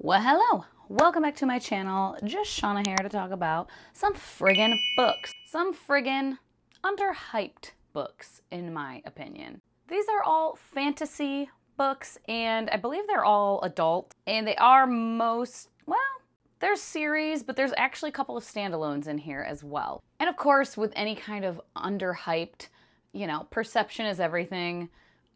Well, hello. Welcome back to my channel. Just Shauna here to talk about some friggin' books. Some friggin' underhyped books, in my opinion. These are all fantasy books, and I believe they're all adult. And they are there's series, but there's actually a couple of standalones in here as well. And of course, with any kind of underhyped, perception is everything.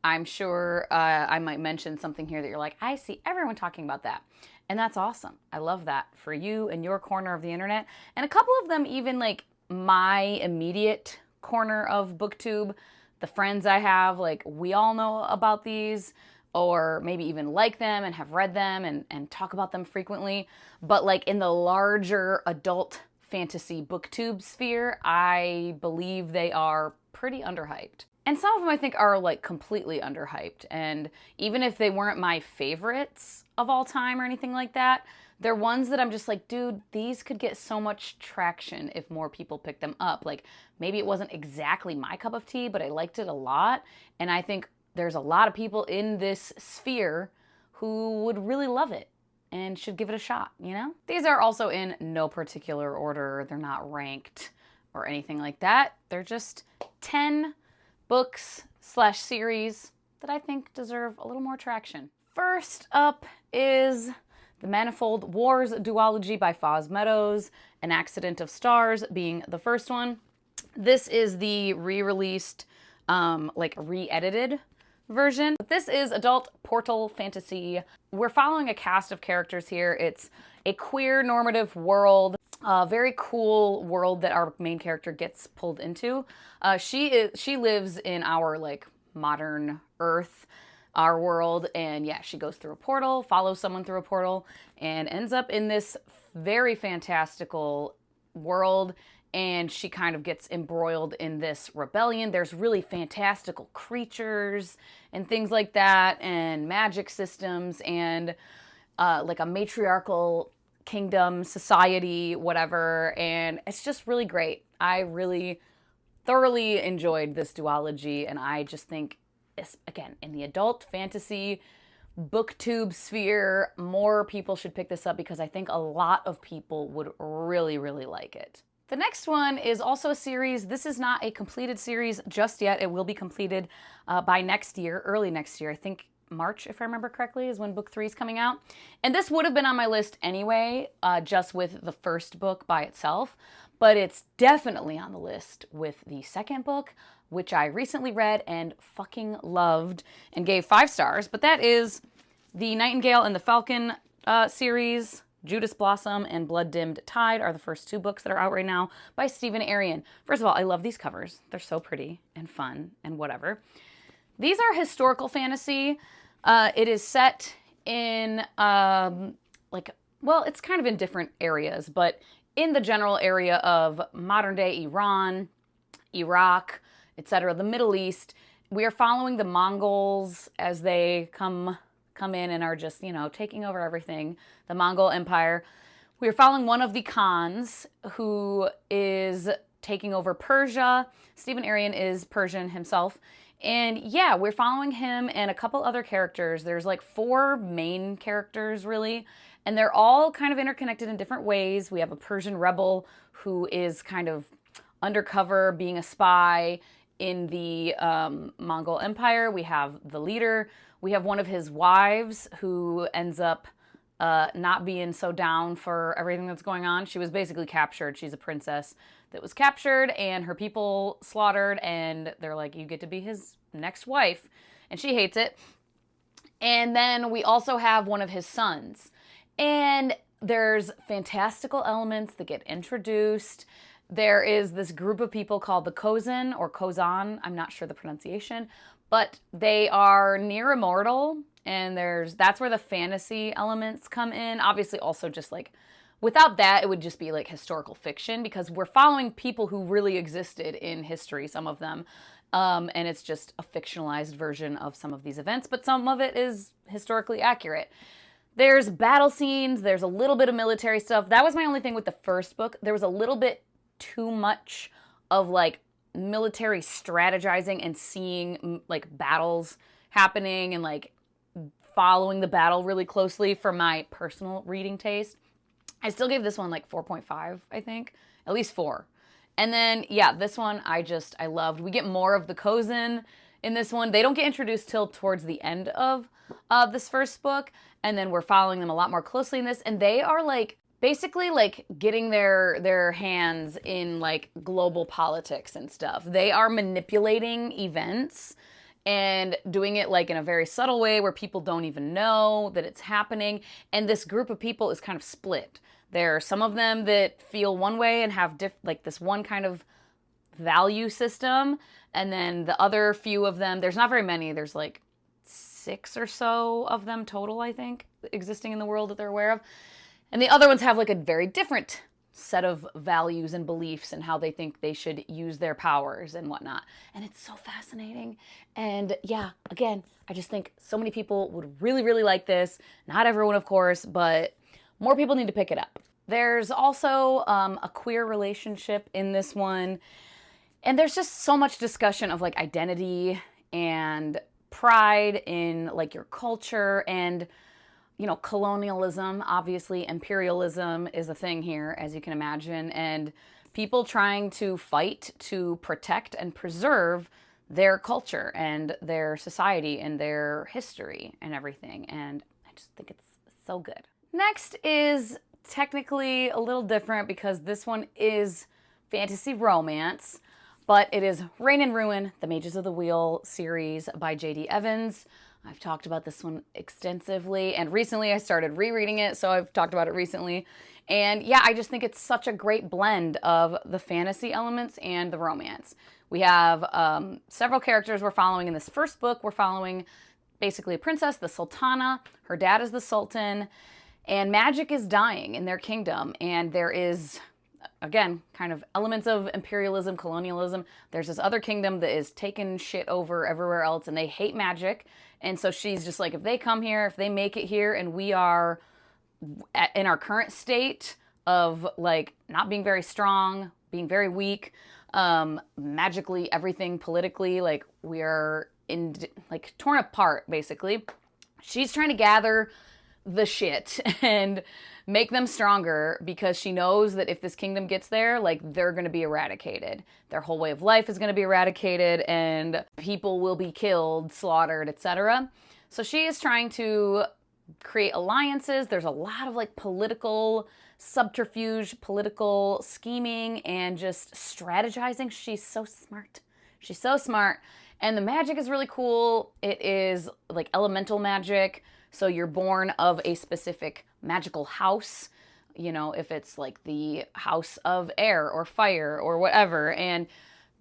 I'm sure I might mention something here that you're like, I see everyone talking about that. And that's awesome. I love that for you and your corner of the internet. And a couple of them even like my immediate corner of booktube, the friends I have, like we all know about these or maybe even like them and have read them and talk about them frequently. But like in the larger adult fantasy booktube sphere, I believe they are pretty underhyped. And some of them I think are like completely underhyped. And even if they weren't my favorites of all time or anything like that, they're ones that I'm just like, dude, these could get so much traction if more people pick them up. Like maybe it wasn't exactly my cup of tea, but I liked it a lot. And I think there's a lot of people in this sphere who would really love it and should give it a shot, These are also in no particular order. They're not ranked or anything like that. They're just 10 books/series that I think deserve a little more traction. First up is the Manifold Wars duology by Foz Meadows, An Accident of Stars being the first one. This is the re-released, re-edited version. This is adult portal fantasy. We're following a cast of characters here. It's a queer normative world. A very cool world that our main character gets pulled into. She lives in our like modern Earth, our world, and yeah, she goes through a portal, follows someone through a portal, and ends up in this very fantastical world. And she kind of gets embroiled in this rebellion. There's really fantastical creatures and things like that, and magic systems, and like a matriarchal kingdom, society, whatever, and it's just really great. I really thoroughly enjoyed this duology, and I just think, again, in the adult fantasy booktube sphere, more people should pick this up because I think a lot of people would really, really like it. The next one is also a series. This is not a completed series just yet. It will be completed by next year, early next year. I think March, if I remember correctly, is when book 3 is coming out. And this would have been on my list anyway, just with the first book by itself. But it's definitely on the list with the second book, which I recently read and fucking loved and gave 5 stars. But that is The Nightingale and the Falcon series. Judas Blossom and Blood Dimmed Tide are the first 2 books that are out right now by Stephen Arion. First of all, I love these covers. They're so pretty and fun and whatever. These are historical fantasy. It is set in, it's kind of in different areas, but in the general area of modern day Iran, Iraq, etc., the Middle East. We are following the Mongols as they come in and are just, taking over everything, the Mongol Empire. We are following one of the Khans who is taking over Persia. Stephen Arion is Persian himself. And yeah, we're following him and a couple other characters. There's like 4 main characters really, and they're all kind of interconnected in different ways. We have a Persian rebel who is kind of undercover being a spy in the Mongol Empire. We have the leader. We have one of his wives who ends up not being so down for everything that's going on. She was basically captured. She's a princess that was captured and her people slaughtered, and they're like, you get to be his next wife, and she hates it. And then we also have one of his sons, and there's fantastical elements that get introduced. There is this group of people called the Kozan or Kozan, I'm not sure the pronunciation, but they are near immortal, and that's where the fantasy elements come in. Obviously also just like, without that, it would just be like historical fiction because we're following people who really existed in history, some of them. And it's just a fictionalized version of some of these events, but some of it is historically accurate. There's battle scenes. There's a little bit of military stuff. That was my only thing with the first book. There was a little bit too much of like military strategizing and seeing like battles happening and like following the battle really closely for my personal reading taste. I still gave this one like 4.5, I think. At least 4. And then, yeah, this one I loved. We get more of the Cozen in this one. They don't get introduced till towards the end of this first book. And then we're following them a lot more closely in this. And they are like, basically like getting their hands in like global politics and stuff. They are manipulating events and doing it like in a very subtle way where people don't even know that it's happening. And this group of people is kind of split. There are some of them that feel one way and have like this one kind of value system. And then the other few of them, there's not very many. There's like 6 or so of them total, I think, existing in the world that they're aware of. And the other ones have like a very different set of values and beliefs and how they think they should use their powers and whatnot. And it's so fascinating. And yeah, again, I just think so many people would really, really like this. Not everyone, of course, but more people need to pick it up. There's also a queer relationship in this one. And there's just so much discussion of like identity and pride in like your culture and, you know, colonialism. Obviously, imperialism is a thing here, as you can imagine, and people trying to fight to protect and preserve their culture and their society and their history and everything. And I just think it's so good. Next is technically a little different because this one is fantasy romance, but it is Reign and Ruin, the Mages of the Wheel series by J.D. Evans. I've talked about this one extensively, and recently I started rereading it, so I've talked about it recently. And yeah, I just think it's such a great blend of the fantasy elements and the romance. We have several characters we're following in this first book. We're following basically a princess, the Sultana. Her dad is the Sultan, and magic is dying in their kingdom, and there is, again, kind of elements of imperialism, colonialism. There's this other kingdom that is taking shit over everywhere else, and they hate magic. And so she's just like, if they come here, if they make it here, and we are in our current state of like not being very strong, being very weak, magically, everything politically, like we are in like torn apart, basically. She's trying to gather the shit and make them stronger because she knows that if this kingdom gets there, like they're going to be eradicated. Their whole way of life is going to be eradicated and people will be killed, slaughtered, etc. So she is trying to create alliances. There's a lot of like political subterfuge, political scheming, and just strategizing. She's so smart. She's so smart. And the magic is really cool. It is like elemental magic. So you're born of a specific magical house, you know, if it's like the house of air or fire or whatever. And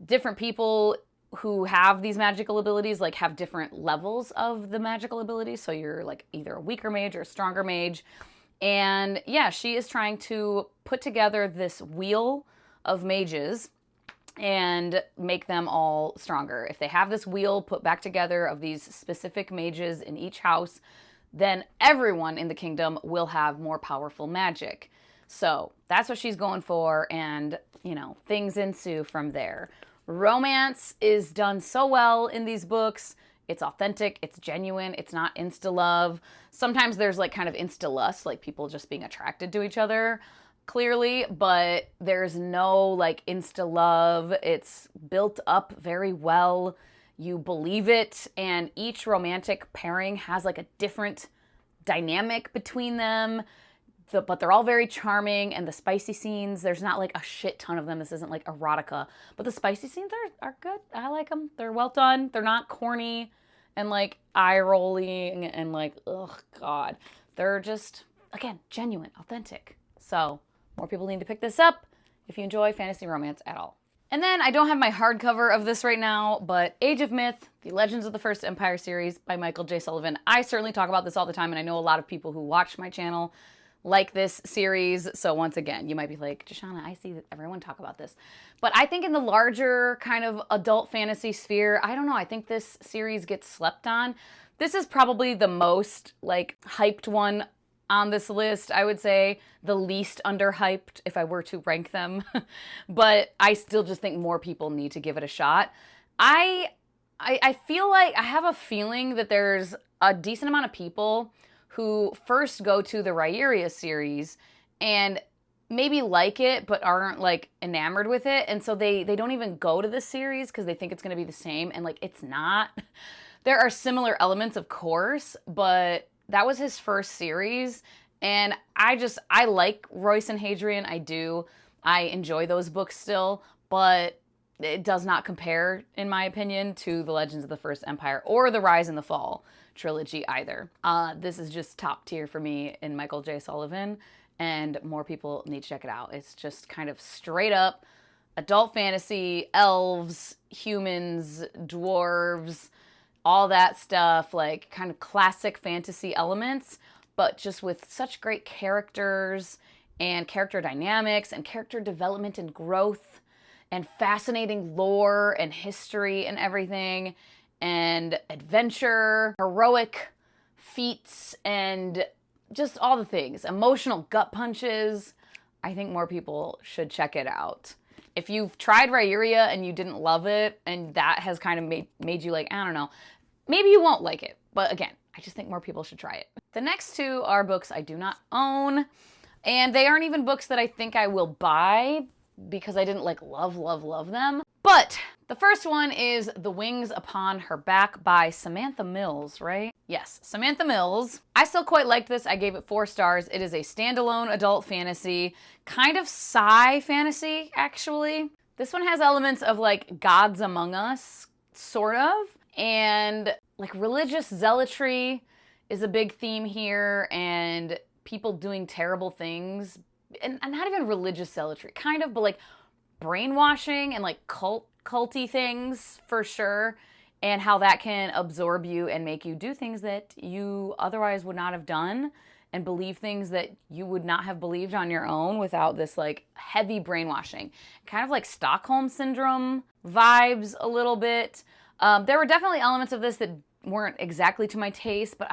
different people who have these magical abilities like have different levels of the magical abilities. So you're like either a weaker mage or a stronger mage. And yeah, she is trying to put together this wheel of mages and make them all stronger. If they have this wheel put back together of these specific mages in each house, then everyone in the kingdom will have more powerful magic. So that's what she's going for, and, you know, things ensue from there. Romance is done so well in these books. It's authentic, it's genuine, it's not insta-love. Sometimes there's like kind of insta-lust, like people just being attracted to each other, clearly, but there's no like insta-love. It's built up very well. You believe it, and each romantic pairing has like a different dynamic between them, but they're all very charming. And the spicy scenes, there's not like a shit ton of them. This isn't like erotica, but the spicy scenes are good. I like them. They're well done. They're not corny and like eye-rolling and like, ugh, God. They're just, again, genuine, authentic. So more people need to pick this up if you enjoy fantasy romance at all. And then I don't have my hardcover of this right now, but Age of Myth, The Legends of the First Empire series by Michael J. Sullivan. I certainly talk about this all the time, and I know a lot of people who watch my channel like this series. So once again, you might be like, Jashana, I see that everyone talk about this. But I think in the larger kind of adult fantasy sphere, I don't know, I think this series gets slept on. This is probably the most like hyped one on this list. I would say the least underhyped if I were to rank them. But I still just think more people need to give it a shot. I I feel like I have a feeling that there's a decent amount of people who first go to the Rhaeria series and maybe like it but aren't like enamored with it, and so they don't even go to the series because they think it's going to be the same, and like it's not. There are similar elements, of course, but that was his first series, and I like Royce and Hadrian. I do. I enjoy those books still, but it does not compare, in my opinion, to the Legends of the First Empire or the Rise and the Fall trilogy either. This is just top tier for me in Michael J. Sullivan, and more people need to check it out. It's just kind of straight up adult fantasy, elves, humans, dwarves, all that stuff, like kind of classic fantasy elements, but just with such great characters and character dynamics and character development and growth and fascinating lore and history and everything, and adventure, heroic feats, and just all the things. Emotional gut punches. I think more people should check it out. If you've tried Rhaeria and you didn't love it, and that has kind of made you like, I don't know, maybe you won't like it. But again, I just think more people should try it. The next two are books I do not own, and they aren't even books that I think I will buy because I didn't like love them. But the first one is The Wings Upon Her Back by Samantha Mills, right? Yes, Samantha Mills. I still quite liked this. I gave it 4 stars. It is a standalone adult fantasy, kind of sci fantasy, actually. This one has elements of like Gods Among Us, sort of, and like religious zealotry is a big theme here, and people doing terrible things. And not even religious zealotry, kind of, but like brainwashing and like culty things for sure, and how that can absorb you and make you do things that you otherwise would not have done, and believe things that you would not have believed on your own without this like heavy brainwashing. Kind of like Stockholm Syndrome vibes a little bit. There were definitely elements of this that weren't exactly to my taste, but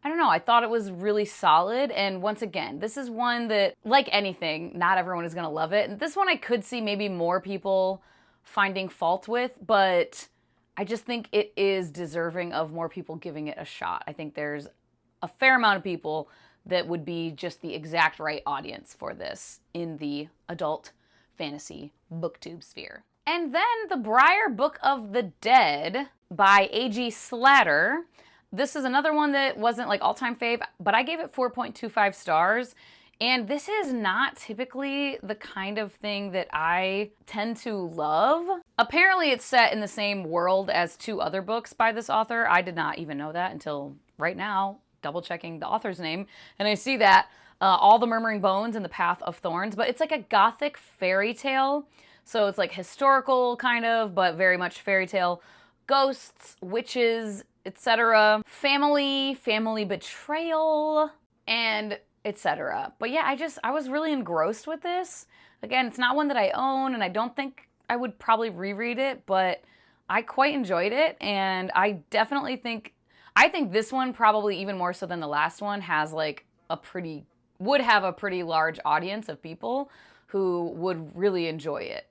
I don't know, I thought it was really solid. And once again, this is one that, like anything, not everyone is going to love it. And this one I could see maybe more people finding fault with, but I just think it is deserving of more people giving it a shot. I think there's a fair amount of people that would be just the exact right audience for this in the adult fantasy booktube sphere. And then the Brier Book of the Dead by A.G. Slatter. This is another one that wasn't like all-time fave, but I gave it 4.25 stars. And this is not typically the kind of thing that I tend to love. Apparently it's set in the same world as 2 other books by this author. I did not even know that until right now, double checking the author's name. And I see that, All the Murmuring Bones and the Path of Thorns, but it's like a gothic fairy tale. So it's like historical kind of, but very much fairy tale. Ghosts, witches, etc. Family betrayal, and etc. But yeah, I was really engrossed with this. Again, it's not one that I own, and I don't think I would probably reread it, but I quite enjoyed it, and I definitely think this one, probably even more so than the last one, has like would have a pretty large audience of people who would really enjoy it.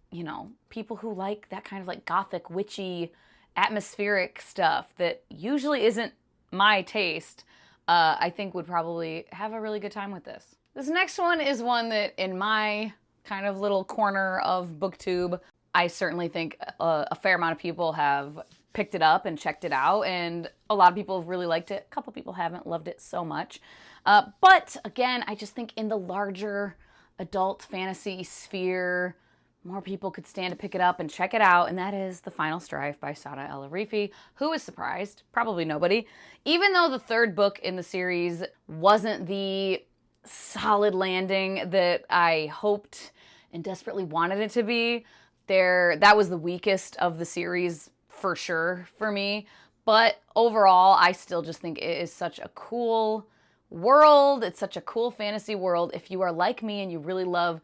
You know, people who like that kind of like gothic, witchy, atmospheric stuff that usually isn't my taste, I think would probably have a really good time with this. This next one is one that in my kind of little corner of BookTube, I certainly think a fair amount of people have picked it up and checked it out, and a lot of people have really liked it. A couple people haven't loved it so much. But again, I just think in the larger adult fantasy sphere, more people could stand to pick it up and check it out, and that is The Final Strife by Sada El-Arifi. Who is surprised? Probably nobody. Even though the 3rd book in the series wasn't the solid landing that I hoped and desperately wanted it to be, that was the weakest of the series for sure for me. But overall, I still just think it is such a cool world. It's such a cool fantasy world. If you are like me and you really love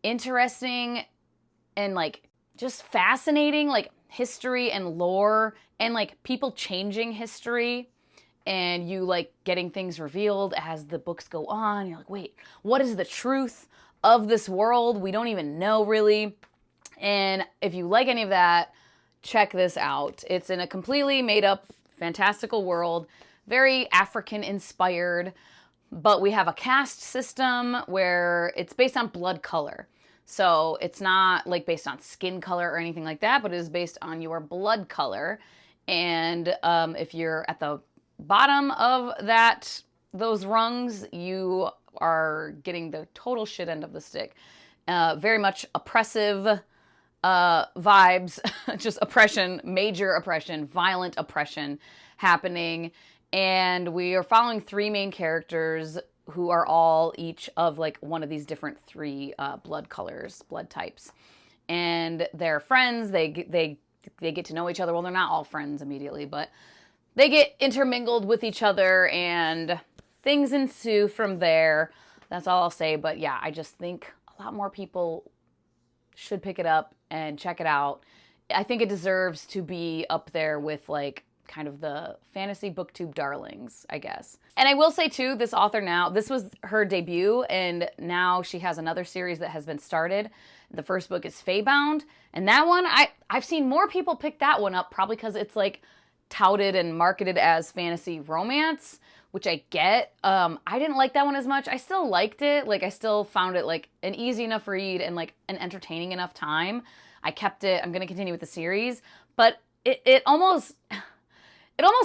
interesting and like just fascinating like history and lore, and like people changing history, and you like getting things revealed as the books go on, you're like, wait, what is the truth of this world? We don't even know really. And if you like any of that, check this out. It's in a completely made up fantastical world, very African inspired, but we have a caste system where it's based on blood color. So it's not like based on skin color or anything like that, but it is based on your blood color. And if you're at the bottom of those rungs, you are getting the total shit end of the stick. Very much oppressive vibes, just oppression, major oppression, violent oppression happening. And we are following three main characters who are all each of like one of these different three blood colors, blood types. And they're friends. They get to know each other. Well, they're not all friends immediately, but they get intermingled with each other and things ensue from there. That's all I'll say. But yeah, I just think a lot more people should pick it up and check it out. I think it deserves to be up there with like kind of the fantasy booktube darlings, I guess. And I will say too, this author now, this was her debut, and now she has another series that has been started. The first book is Feybound, and that one, I've seen more people pick that one up, probably because it's like touted and marketed as fantasy romance, which I get. I didn't like that one as much. I still liked it. Like, I still found it like an easy enough read and like an entertaining enough time. I kept it. I'm going to continue with the series, but it almost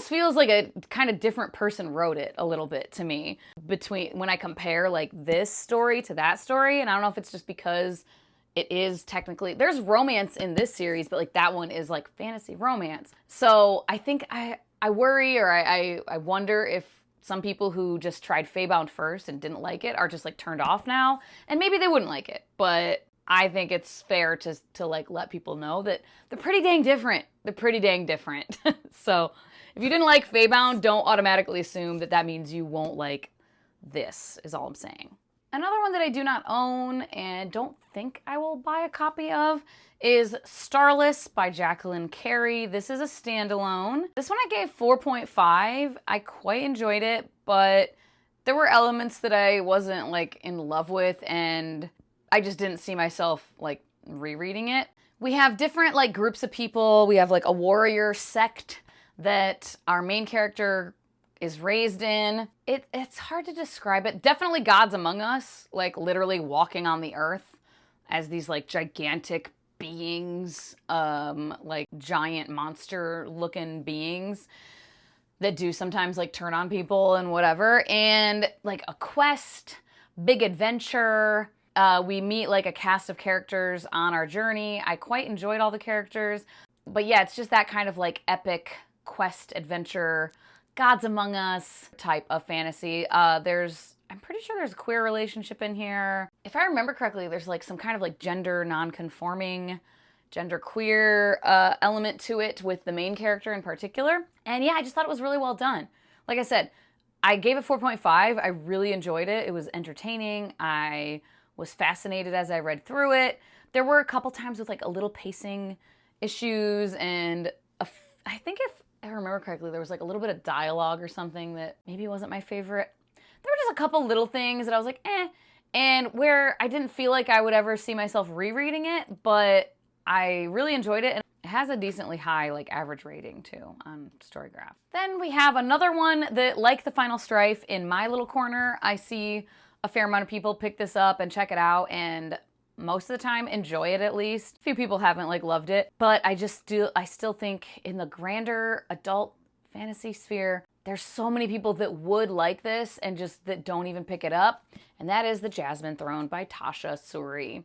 feels like a kind of different person wrote it a little bit to me between when I compare like this story to that story. And I don't know if it's just because it is technically, there's romance in this series, but like that one is like fantasy romance. So I think I worry, or I wonder if some people who just tried Feybound first and didn't like it are just like turned off now, and maybe they wouldn't like it, but I think it's fair to like let people know that they're pretty dang different. They're pretty dang different. So if you didn't like Feybound, don't automatically assume that that means you won't like this, is all I'm saying. Another one that I do not own and don't think I will buy a copy of is Starless by Jacqueline Carey. This is a standalone. This one I gave 4.5. I quite enjoyed it, but there were elements that I wasn't like in love with, and I just didn't see myself like rereading it. We have different like groups of people. We have like a warrior sect that our main character is raised in. It's hard to describe it. Definitely gods among us, like literally walking on the earth as these like gigantic beings, like giant monster looking beings that do sometimes like turn on people and whatever. And like a quest, big adventure. We meet like a cast of characters on our journey. I quite enjoyed all the characters. But yeah, it's just that kind of like epic quest adventure, gods among us type of fantasy. I'm pretty sure there's a queer relationship in here. If I remember correctly, there's like some kind of like gender non-conforming, gender queer element to it with the main character in particular. And yeah, I just thought it was really well done. Like I said, I gave it 4.5. I really enjoyed it. It was entertaining. I was fascinated as I read through it. There were a couple times with like a little pacing issues, and I think if I remember correctly, there was like a little bit of dialogue or something that maybe wasn't my favorite. There were just a couple little things that I was like, eh, and where I didn't feel like I would ever see myself rereading it, but I really enjoyed it, and it has a decently high like average rating too on Storygraph. Then we have another one that, like the Final Strife, in my little corner, I see a fair amount of people pick this up and check it out, and most of the time enjoy it at least. A few people haven't like loved it, but I still think in the grander adult fantasy sphere, there's so many people that would like this and just that don't even pick it up. And that is the Jain Throne by Tasha Suri.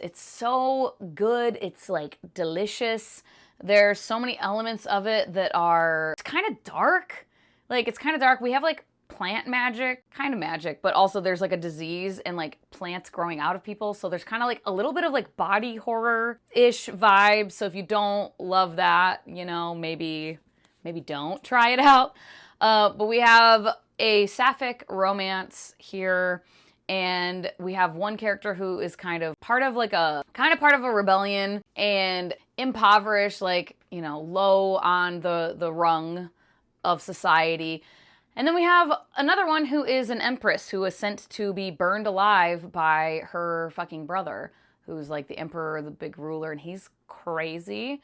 It's so good. It's like delicious. There's so many elements of it that it's kind of dark. Like, it's kind of dark. We have like plant magic, kind of magic, but also there's like a disease and like plants growing out of people. So there's kind of like a little bit of like body horror-ish vibe. So if you don't love that, you know, maybe don't try it out. But we have a sapphic romance here, and we have one character who is kind of part of a rebellion and impoverished, like, you know, low on the rung of society. And then we have another one who is an empress who was sent to be burned alive by her fucking brother, who's like the emperor, the big ruler, and he's crazy.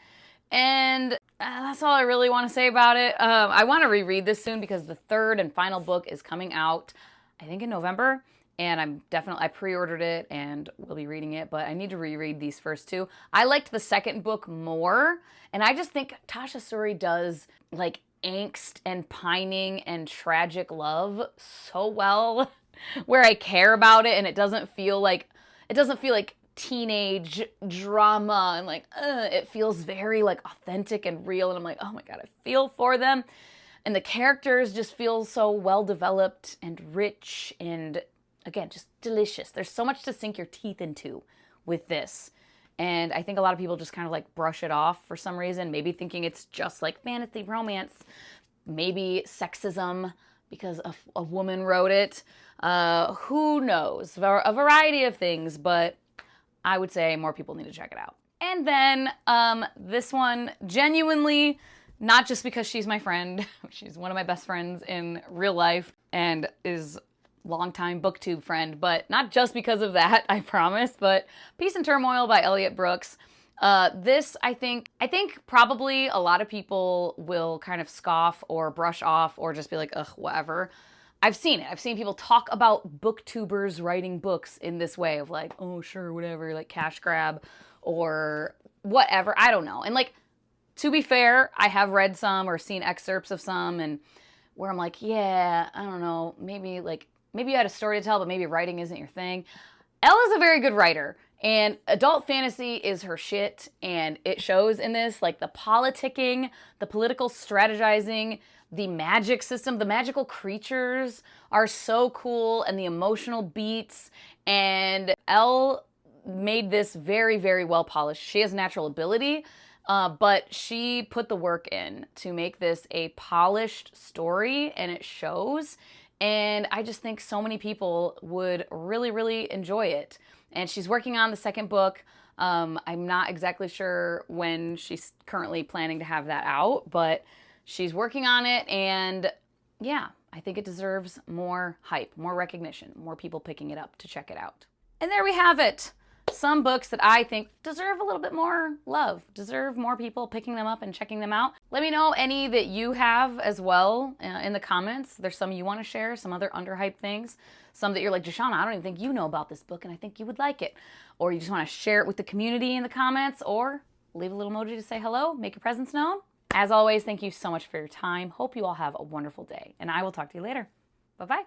And that's all I really want to say about it. I want to reread this soon because the third and final book is coming out, I think in November. And I pre-ordered it and will be reading it, but I need to reread these first two. I liked the second book more, and I just think Tasha Suri does like angst and pining and tragic love so well, where I care about it and it doesn't feel like teenage drama and like it feels very like authentic and real, and I'm like, oh my god, I feel for them. And the characters just feel so well developed and rich and, again, just delicious. There's so much to sink your teeth into with this. And I think a lot of people just kind of like brush it off for some reason, maybe thinking it's just like fantasy romance, maybe sexism because a woman wrote it. Who knows? A variety of things, but I would say more people need to check it out. And then this one, genuinely, not just because she's my friend, she's one of my best friends in real life and is longtime booktube friend, but not just because of that, I promise, but Peace and Turmoil by Elliot Brooks. This, I think probably a lot of people will kind of scoff or brush off or just be like, ugh, whatever. I've seen it. I've seen people talk about booktubers writing books in this way of like, oh, sure, whatever, like cash grab or whatever. I don't know. And like, to be fair, I have read some or seen excerpts of some and where I'm like, yeah, I don't know, maybe you had a story to tell, but maybe writing isn't your thing. Elle is a very good writer, and adult fantasy is her shit, and it shows in this, like the politicking, the political strategizing, the magic system, the magical creatures are so cool, and the emotional beats, and Elle made this very, very well polished. She has natural ability, but she put the work in to make this a polished story, and it shows. And I just think so many people would really, really enjoy it. And she's working on the second book. I'm not exactly sure when she's currently planning to have that out, but she's working on it. And yeah, I think it deserves more hype, more recognition, more people picking it up to check it out. And there we have it. Some books that I think deserve a little bit more love, deserve more people picking them up and checking them out. Let me know any that you have as well in the comments. There's some you want to share, some other underhyped things, some that you're like, Deshauna, I don't even think you know about this book and I think you would like it. Or you just want to share it with the community in the comments, or leave a little emoji to say hello, make your presence known. As always, thank you so much for your time. Hope you all have a wonderful day, and I will talk to you later. Bye-bye.